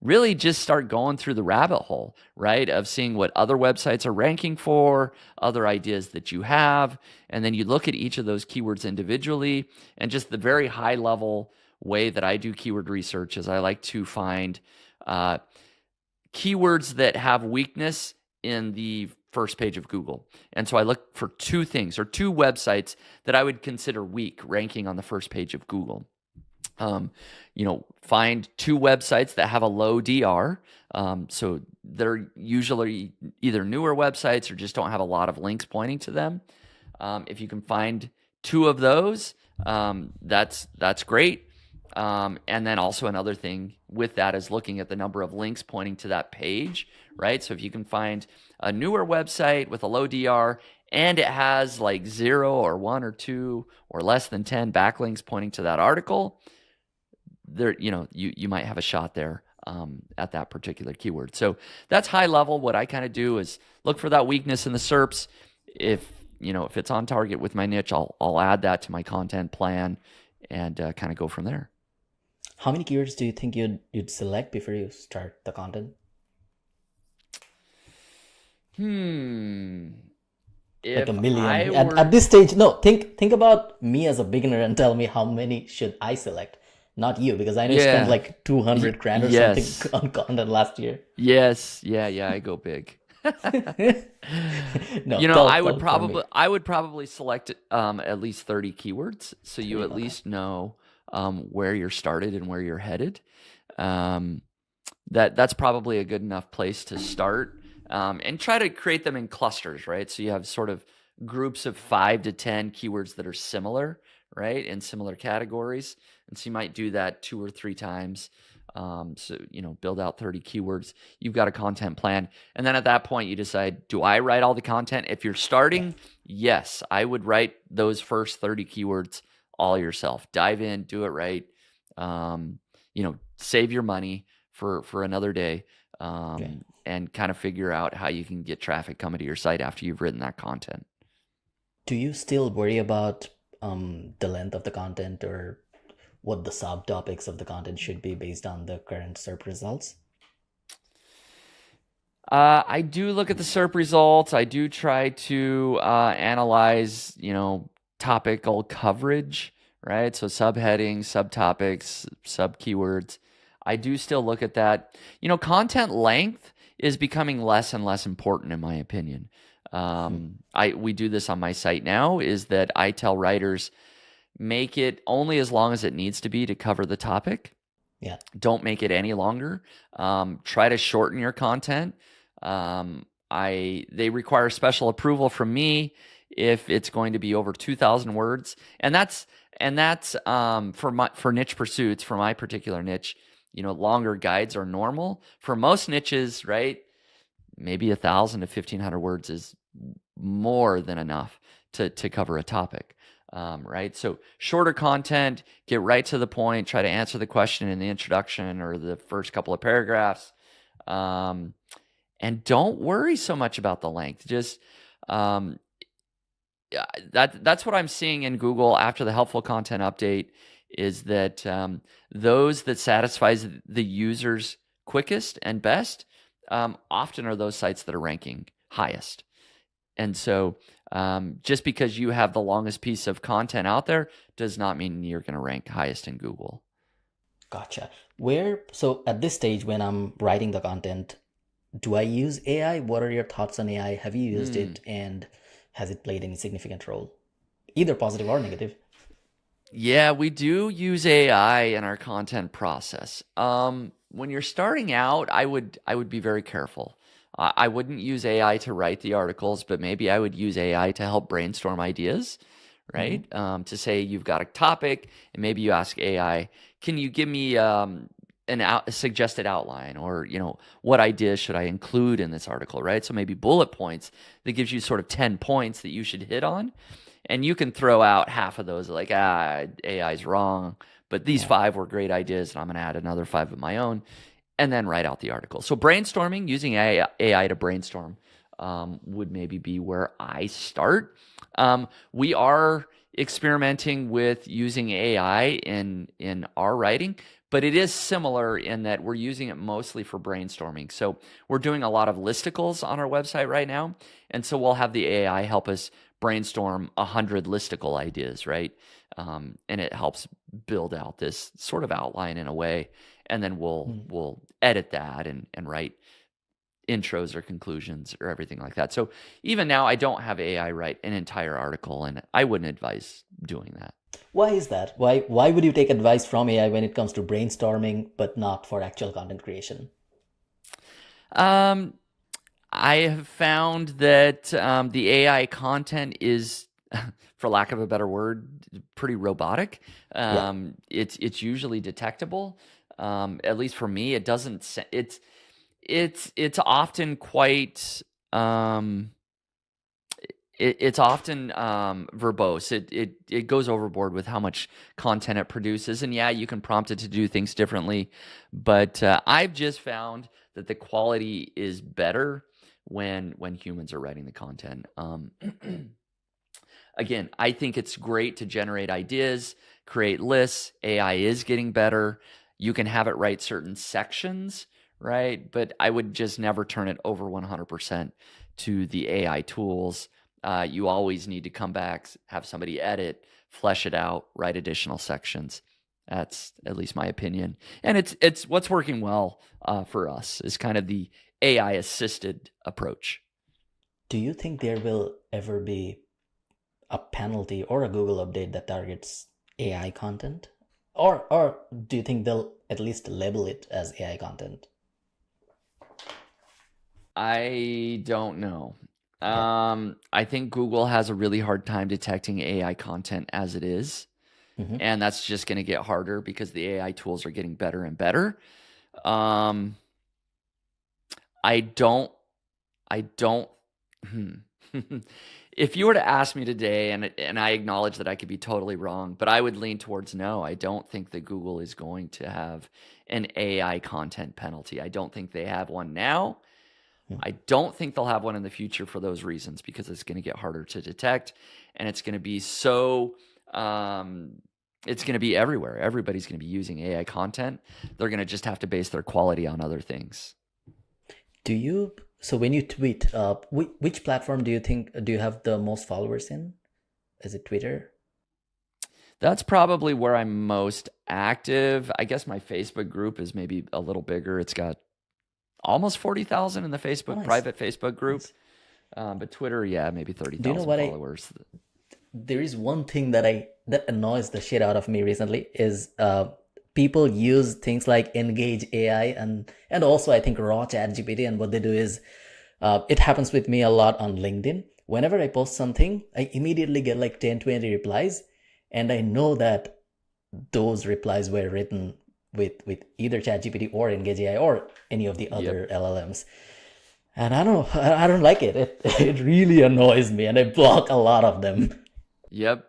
really just start going through the rabbit hole, right? Of seeing what other websites are ranking for, other ideas that you have. And then you look at each of those keywords individually. And just the very high level way that I do keyword research is I like to find keywords that have weakness in the first page of Google. And so I look for two things or two websites that I would consider weak ranking on the first page of Google. Find two websites that have a low DR. So they're usually either newer websites or just don't have a lot of links pointing to them. If you can find two of those, that's great. And then also another thing with that is looking at the number of links pointing to that page, right? So if you can find a newer website with a low DR and it has like 0 or 1 or 2 or less than 10 backlinks pointing to that article, there, you might have a shot there. at that particular keyword. So that's high level. What I kind of do is look for that weakness in the SERPs. If it's on target with my niche, I'll add that to my content plan and kind of go from there. How many keywords do you think you'd select before you start the content? Like a If million. I At were, this stage, no. Think about me as a beginner and tell me how many should I select. Not you, because I know you spent yeah, like 200 grand or something yes, on content last year. yes, yeah, I go big. No, I would tell for me. probably select at least 30 keywords, so you 30. at Okay. least know where you're started and where you're headed. Um, that's probably a good enough place to start, and try to create them in clusters, right? So you have sort of groups of 5 to 10 keywords that are similar, right, in similar categories, and so you might do that 2 or 3 times. So build out 30 keywords. You've got a content plan, and then at that point you decide, do I write all the content? If you're Yeah. starting, yes, I would write those first 30 keywords all yourself. Dive in, do it right. Save your money for another day, Yeah. and kind of figure out how you can get traffic coming to your site after you've written that content. Do you still worry about the length of the content or what the subtopics of the content should be based on the current SERP results? I do look at the SERP results. I do try to analyze, topical coverage, right? So subheadings, subtopics, sub keywords. I do still look at that. Content length is becoming less and less important, in my opinion. We do this on my site now. Is that I tell writers, make it only as long as it needs to be to cover the topic. Yeah. Don't make it any longer. Try to shorten your content. They require special approval from me if it's going to be over 2,000 words, and that's for niche pursuits. For my particular niche, longer guides are normal. For most niches, right, maybe 1,000 to 1,500 words is more than enough to cover a topic. Right? So shorter content, get right to the point, try to answer the question in the introduction or the first couple of paragraphs. And don't worry so much about the length. Just that's what I'm seeing in Google after the helpful content update is that those that satisfies the users quickest and best often are those sites that are ranking highest. And so just because you have the longest piece of content out there does not mean you're going to rank highest in Google. Gotcha. So at this stage, when I'm writing the content, do I use AI? What are your thoughts on AI? Have you used it and has it played any significant role? Either positive or negative. Yeah, we do use AI in our content process. When you're starting out, I would be very careful. I wouldn't use AI to write the articles, but maybe I would use AI to help brainstorm ideas, right? To say you've got a topic, and maybe you ask AI, can you give me a suggested outline, or what ideas should I include in this article, right? So maybe bullet points that gives you sort of 10 points that you should hit on. And you can throw out half of those like, AI's wrong, but these Yeah. 5 were great ideas, and I'm going to add another 5 of my own, and then write out the article. So brainstorming, using AI to brainstorm would maybe be where I start. We are experimenting with using AI in our writing, but it is similar in that we're using it mostly for brainstorming. So we're doing a lot of listicles on our website right now, and so we'll have the AI help us brainstorm 100 listicle ideas, right? And it helps build out this sort of outline in a way, and then we'll edit that and write intros or conclusions or everything like that. So even now, I don't have AI write an entire article, and I wouldn't advise doing that. Why is that? Why would you take advice from AI when it comes to brainstorming, but not for actual content creation? Um, I have found that the AI content is, for lack of a better word, pretty robotic. Yeah. It's usually detectable. At least for me, it doesn't. It's often quite. it's often verbose. It goes overboard with how much content it produces, and yeah, you can prompt it to do things differently, but I've just found that the quality is better when humans are writing the content. Again, I think it's great to generate ideas, create lists. AI is getting better. You can have it write certain sections, right? But I would just never turn it over 100% to the AI tools. You always need to come back, have somebody edit, flesh it out, write additional sections. That's at least my opinion, and it's what's working well for us is kind of the AI assisted approach. Do you think there will ever be a penalty or a Google update that targets AI content? Or do you think they'll at least label it as AI content? I don't know. Okay. I think Google has a really hard time detecting AI content as it is, Hmm. and that's just going to get harder because the AI tools are getting better and better. Um, I don't, I don't. Hmm. If you were to ask me today, and I acknowledge that I could be totally wrong, but I would lean towards no. I don't think that Google is going to have an AI content penalty. I don't think they have one now. I don't think they'll have one in the future for those reasons because it's going to get harder to detect, and it's going to be so it's going to be everywhere. Everybody's going to be using AI content. They're going to just have to base their quality on other things. Do you, so when you tweet, which platform do you have the most followers in? Is it Twitter? That's probably where I'm most active. I guess my Facebook group is maybe a little bigger. It's got almost 40,000 in the Oh, Facebook nice. private Facebook group. Nice. But Twitter, yeah, maybe Do you know 30,000 what followers. there is one thing that annoys the shit out of me recently is people use things like Engage AI and also I think raw chat GPT, and what they do is it happens with me a lot on LinkedIn. Whenever I post something, I immediately get like 10-20 replies, and I know that those replies were written with either ChatGPT or Engage AI or any of the Yep. other LLMs. And I don't like it. It really annoys me, and I block a lot of them. Yep.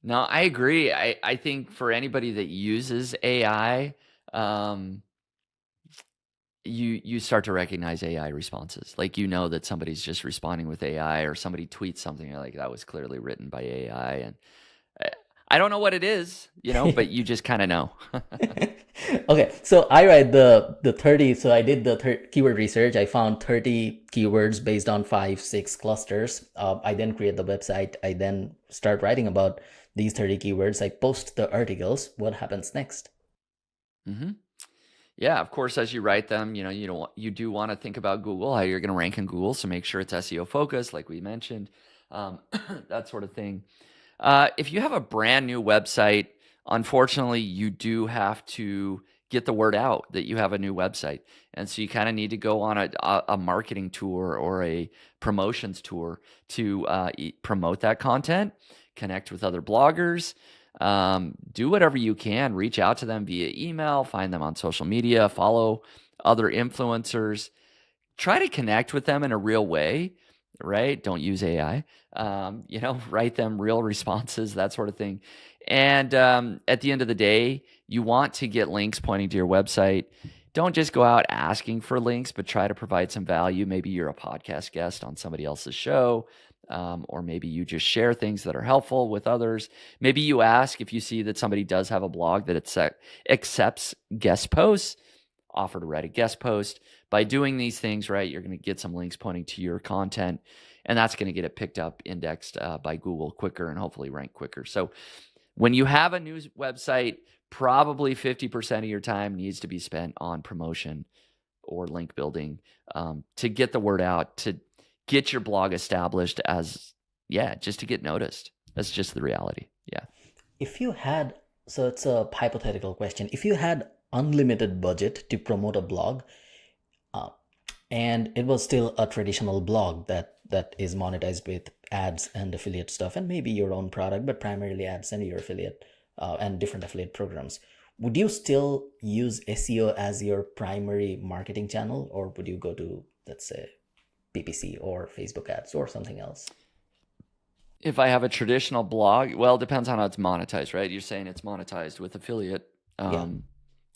No, I agree. I think for anybody that uses AI, um, you start to recognize AI responses. Like you know that somebody's just responding with AI, or somebody tweets something, you're like that was clearly written by AI, and I I don't know what it is, but you just kind of know. Okay, so I write the 30. So I did the keyword research. I found 30 keywords based on 5-6 clusters. I then create the website. I then start writing about these 30 keywords. I post the articles. What happens next? hmm Yeah, of course, as you write them, you do want to think about Google, how you're going to rank in Google, so make sure it's SEO focused, like we mentioned, um, that sort of thing. If you have a brand new website, unfortunately, you do have to get the word out that you have a new website, and so you kind of need to go on a marketing tour or a promotions tour to promote that content, connect with other bloggers. Do whatever you can, reach out to them via email, find them on social media, follow other influencers, try to connect with them in a real way, right? Don't use AI. Write them real responses, that sort of thing. And at the end of the day, you want to get links pointing to your website. Don't just go out asking for links, but try to provide some value. Maybe you're a podcast guest on somebody else's show, or maybe you just share things that are helpful with others. Maybe you ask if you see that somebody does have a blog that accepts guest posts, offer to write a guest post. By doing these things, right, you're going to get some links pointing to your content, and that's going to get it picked up, indexed by Google quicker, and hopefully rank quicker. So when you have a news website, probably 50% of your time needs to be spent on promotion or link building, to get the word out, to get your blog established just to get noticed. That's just the reality. Yeah. If you had, so it's a hypothetical question. If you had unlimited budget to promote a blog, uh, and it was still a traditional blog that is monetized with ads and affiliate stuff, and maybe your own product, but primarily ads and your affiliate and different affiliate programs, would you still use SEO as your primary marketing channel, or would you go to, let's say, PPC or Facebook ads or something else? If I have a traditional blog, well, it depends on how it's monetized, right? You're saying it's monetized with affiliate Yeah.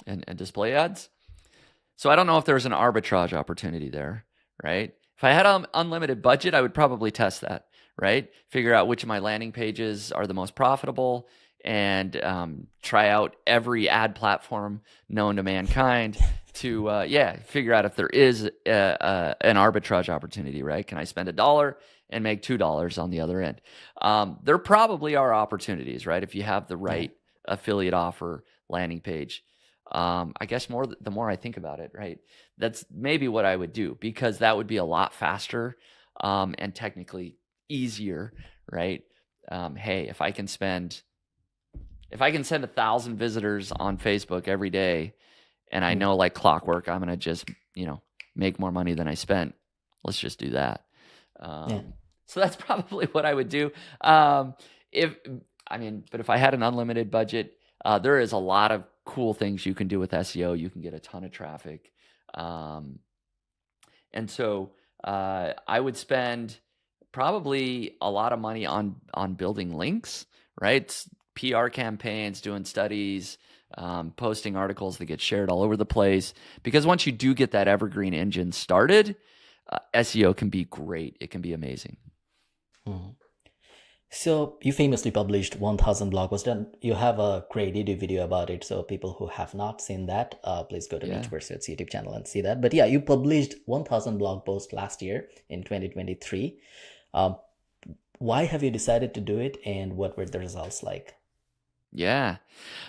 and display ads. So I don't know if there's an arbitrage opportunity there, right? If I had an unlimited budget, I would probably test that, right? Figure out which of my landing pages are the most profitable and try out every ad platform known to mankind to, figure out if there is an arbitrage opportunity, right? Can I spend $1 and make $2 on the other end? There probably are opportunities, right? If you have the Yeah. right affiliate offer landing page. I guess the more I think about it, right? That's maybe what I would do because that would be a lot faster and technically easier, right? Hey, if I can send 1,000 visitors on Facebook every day, and I Mm. know like clockwork, I'm gonna just make more money than I spent. Let's just do that. Yeah. So that's probably what I would do. If but if I had an unlimited budget, there is a lot of cool things you can do with SEO. You can get a ton of traffic, um, and so I would spend probably a lot of money on building links, right? PR campaigns, doing studies, posting articles that get shared all over the place. Because once you do get that evergreen engine started, SEO can be great. It can be amazing. Mhm. So you famously published 1000 blog posts, and you have a great YouTube video about it. So people who have not seen that, please go to Yeah. Niche Pursuits YouTube channel and see that. But yeah, you published 1000 blog posts last year in 2023. Um, why have you decided to do it, and what were the results like? Yeah.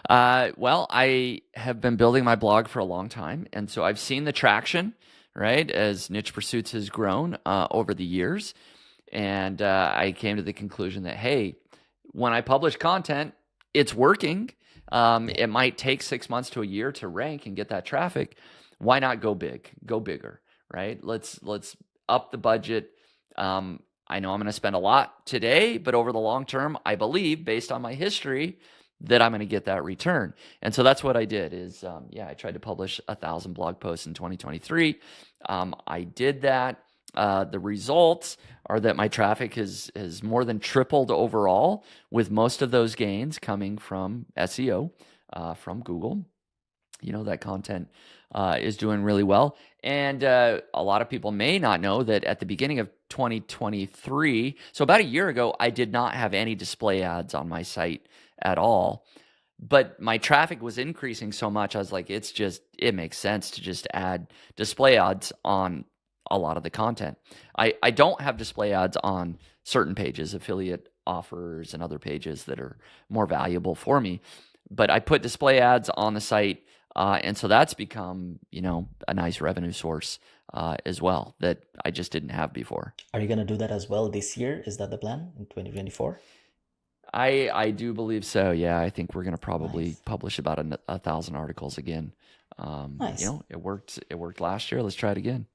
Well, I have been building my blog for a long time. And so I've seen the traction, right, as Niche Pursuits has grown over the years. And I came to the conclusion that, hey, when I publish content, it's working. Yeah. It might take 6 months to a year to rank and get that traffic. Why not go big, go bigger, right? Let's up the budget. I know I'm going to spend a lot today, but over the long term, I believe, based on my history, that I'm going to get that return. And so that's what I did. I tried to publish 1,000 blog posts in 2023. I did that. The results are that my traffic has more than tripled overall, with most of those gains coming from SEO, from Google. That content is doing really well. And a lot of people may not know that at the beginning of 2023, so about a year ago, I did not have any display ads on my site at all. But my traffic was increasing so much, I was like, it makes sense to just add display ads on a lot of the content. I don't have display ads on certain pages, affiliate offers and other pages that are more valuable for me. But I put display ads on the site, and so that's become, a nice revenue source as well that I just didn't have before. Are you going to do that as well this year? Is that the plan in 2024? I do believe so. Yeah, I think we're going to probably Nice. publish about 1,000 articles again. Nice. It worked. It worked last year. Let's try it again.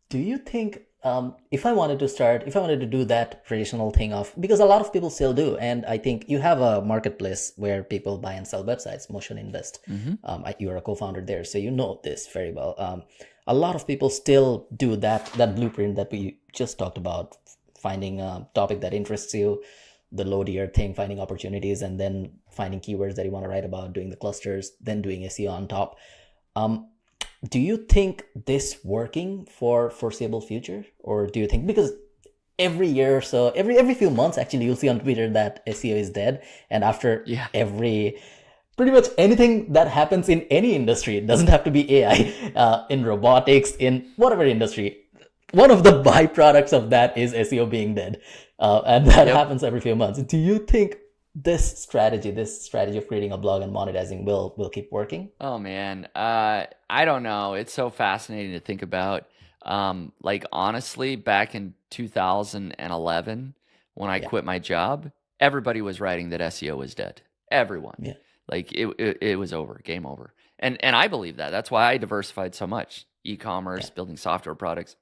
Do you think if I wanted to start, if I wanted to do that traditional thing of, because a lot of people still do, and I think you have a marketplace where people buy and sell websites, Motion Invest. Mm-hmm. You're a co-founder there, so you know this very well. A lot of people still do that blueprint that we just talked about, finding a topic that interests you, the low tier thing, finding opportunities, and then finding keywords that you want to write about, doing the clusters, then doing SEO on top. Um, do you think this working for foreseeable future, or do you think, because every year or so, every few months actually, you'll see on Twitter that SEO is dead, and after Yeah. every pretty much anything that happens in any industry, it doesn't have to be AI, in robotics, in whatever industry, one of the byproducts of that is SEO being dead, and that Yep. happens every few months. Do you think this strategy of creating a blog and monetizing will keep working? Oh man. I don't know. It's so fascinating to think about. Like honestly, back in 2011, when I Yeah. quit my job, everybody was writing that SEO was dead. Everyone. Yeah. Like it was over, game over. And I believe that. That's why I diversified so much. E-commerce, Yeah. building software products.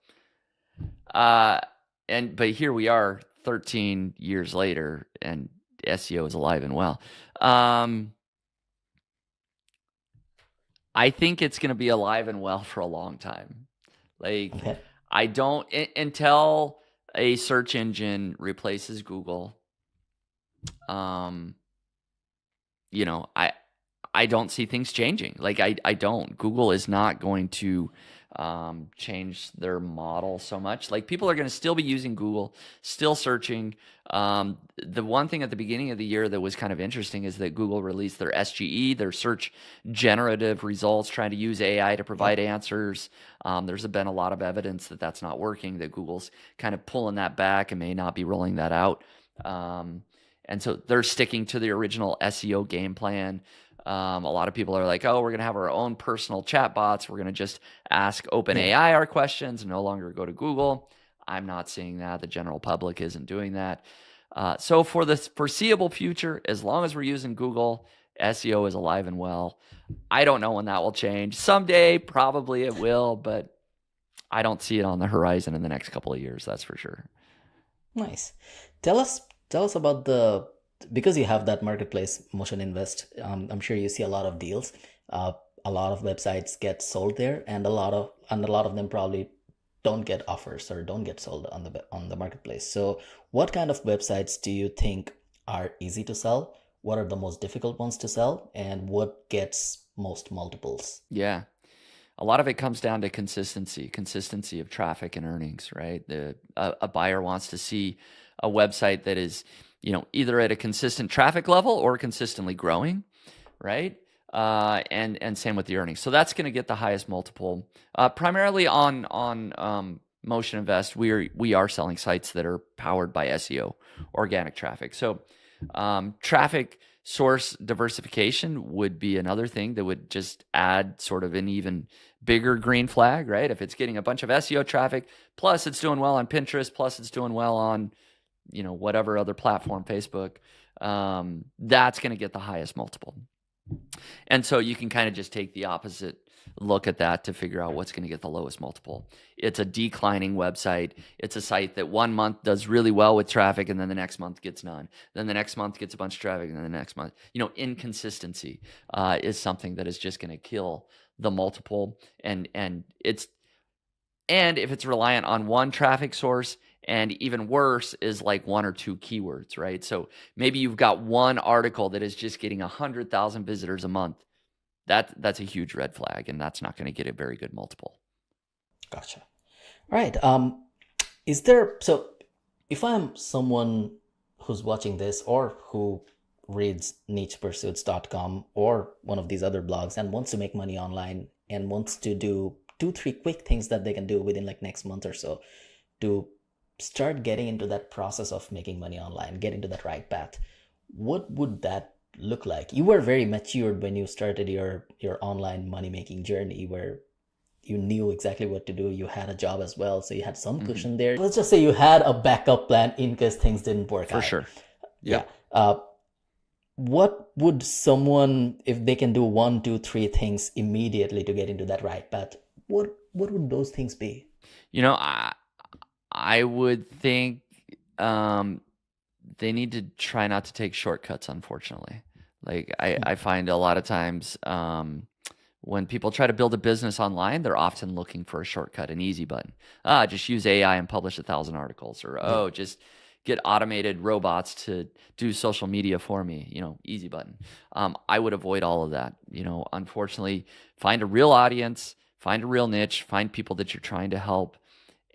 Uh, but here we are 13 years later, and SEO is alive and well. I think it's going to be alive and well for a long time. Like, Okay. I don't until a search engine replaces Google, um, you know, I don't see things changing. Like I don't. Google is not going to change their model so much. Like people are going to still be using Google, still searching. The one thing at the beginning of the year that was kind of interesting is that Google released their SGE, their search generative results, trying to use AI to provide Yep. answers. There's been a lot of evidence that that's not working, that Google's kind of pulling that back and may not be rolling that out. And so they're sticking to the original SEO game plan. A lot of people are like, oh, we're going to have our own personal chat bots. We're going to just ask Yeah. OpenAI our questions and no longer go to Google. I'm not seeing that. The general public isn't doing that. So for the foreseeable future, as long as we're using Google, SEO is alive and well. I don't know when that will change. Someday, probably it will, but I don't see it on the horizon in the next couple of years. That's for sure. Nice. Tell us about the, because you have that marketplace, Motion Invest. I'm sure you see a lot of deals. Uh, a lot of websites get sold there, and a lot of them probably don't get offers or don't get sold on the marketplace. So, what kind of websites do you think are easy to sell? What are the most difficult ones to sell, and what gets most multiples? Yeah. A lot of it comes down to consistency of traffic and earnings, right? A buyer wants to see a website that is, either at a consistent traffic level or consistently growing, right? And same with the earnings. So that's going to get the highest multiple. Primarily on Motion Invest, we are selling sites that are powered by SEO, organic traffic. So traffic source diversification would be another thing that would just add sort of an even bigger green flag, right? If it's getting a bunch of SEO traffic, plus it's doing well on Pinterest, plus it's doing well on, whatever other platform, Facebook, that's going to get the highest multiple. And so you can kind of just take the opposite look at that to figure out what's going to get the lowest multiple. It's a declining website. It's a site that 1 month does really well with traffic and then the next month gets none. Then the next month gets a bunch of traffic and then the next month, inconsistency is something that is just going to kill the multiple. And if it's reliant on one traffic source, and even worse is like one or two keywords, right? So maybe you've got one article that is just getting 100,000 visitors a month. That's a huge red flag, and that's not going to get a very good multiple. Gotcha. All right. Is there, so if I'm someone who's watching this or who reads nichepursuits.com or one of these other blogs and wants to make money online and wants to do two, three quick things that they can do within like next month or so to start getting into that process of making money online, get into that right path, what would that look like? You were very matured when you started your online money making journey, where you knew exactly what to do. You had a job as well, so you had some cushion there. Let's just say you had a backup plan in case things didn't work For out. sure. Yeah. Yep. What would someone, if they can do one, two, three things immediately to get into that right path, what would those things be? I would think they need to try not to take shortcuts, unfortunately. Like I find a lot of times when people try to build a business online, they're often looking for a shortcut, an easy button. Just use AI and publish 1,000 articles, or just get automated robots to do social media for me. Easy button. I would avoid all of that. Unfortunately, find a real audience, find a real niche, find people that you're trying to help,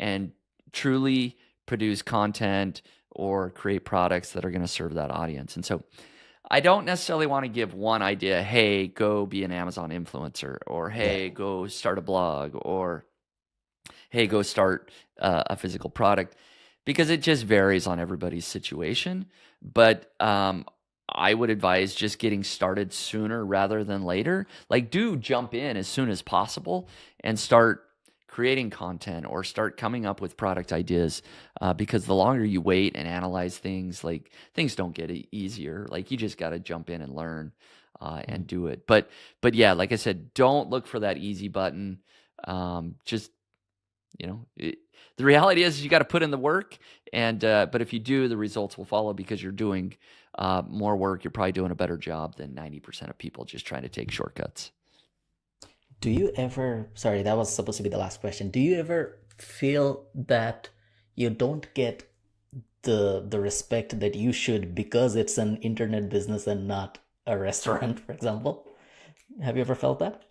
and truly produce content or create products that are going to serve that audience. And so I don't necessarily want to give one idea, hey, go be an Amazon influencer, or hey, go start a blog, or hey, go start a physical product, because it just varies on everybody's situation. But I would advise just getting started sooner rather than later. Like, do jump in as soon as possible and start creating content or start coming up with product ideas, because the longer you wait and analyze things, like, things don't get easier. Like, you just got to jump in and learn and do it. But yeah, like I said, don't look for that easy button. Just the reality is you got to put in the work, and but if you do, the results will follow, because you're doing more work. You're probably doing a better job than 90% of people just trying to take shortcuts. Do you ever, sorry, that was supposed to be the last question. Do you ever feel that you don't get the respect that you should because it's an internet business and not a restaurant, for example. Have you ever felt that?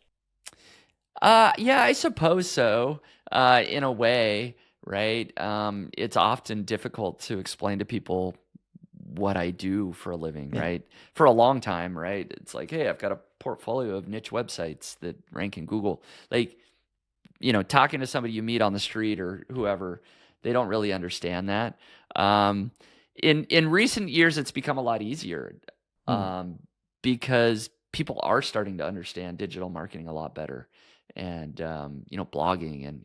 Yeah, I suppose so. In a way, right? It's often difficult to explain to people what I do for a living, Yeah. right? For a long time, right? It's like, hey, I've got a portfolio of niche websites that rank in Google. Like, talking to somebody you meet on the street or whoever, they don't really understand that. Um, in recent years, it's become a lot easier Hmm. um, because people are starting to understand digital marketing a lot better, and blogging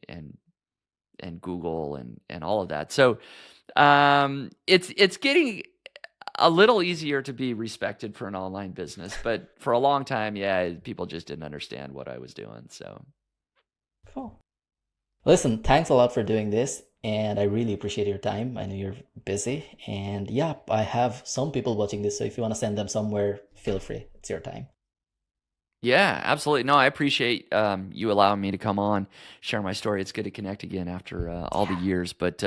and Google and all of that. So it's getting a little easier to be respected for an online business, but for a long time, yeah, people just didn't understand what I was doing. So. Cool. Listen, thanks a lot for doing this, and I really appreciate your time. I know you're busy, and yeah, I have some people watching this, so if you want to send them somewhere, feel free. It's your time. Yeah, absolutely. No, I appreciate you allowing me to come on, share my story. It's good to connect again after all the Yeah. years. But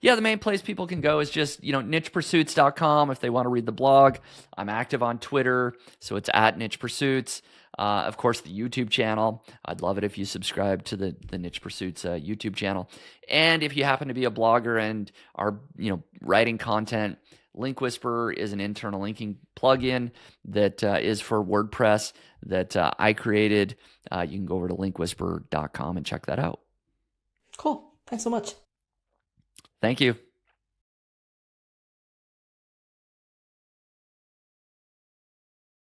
yeah, the main place people can go is just, nichepursuits.com if they want to read the blog. I'm active on Twitter, so it's at Niche Pursuits. Of course, the YouTube channel. I'd love it if you subscribe to the Niche Pursuits YouTube channel. And if you happen to be a blogger and are, writing content, Link Whisperer is an internal linking plugin that is for WordPress that I created. You can go over to linkwhisperer.com and check that out. Cool. Thanks so much. Thank you.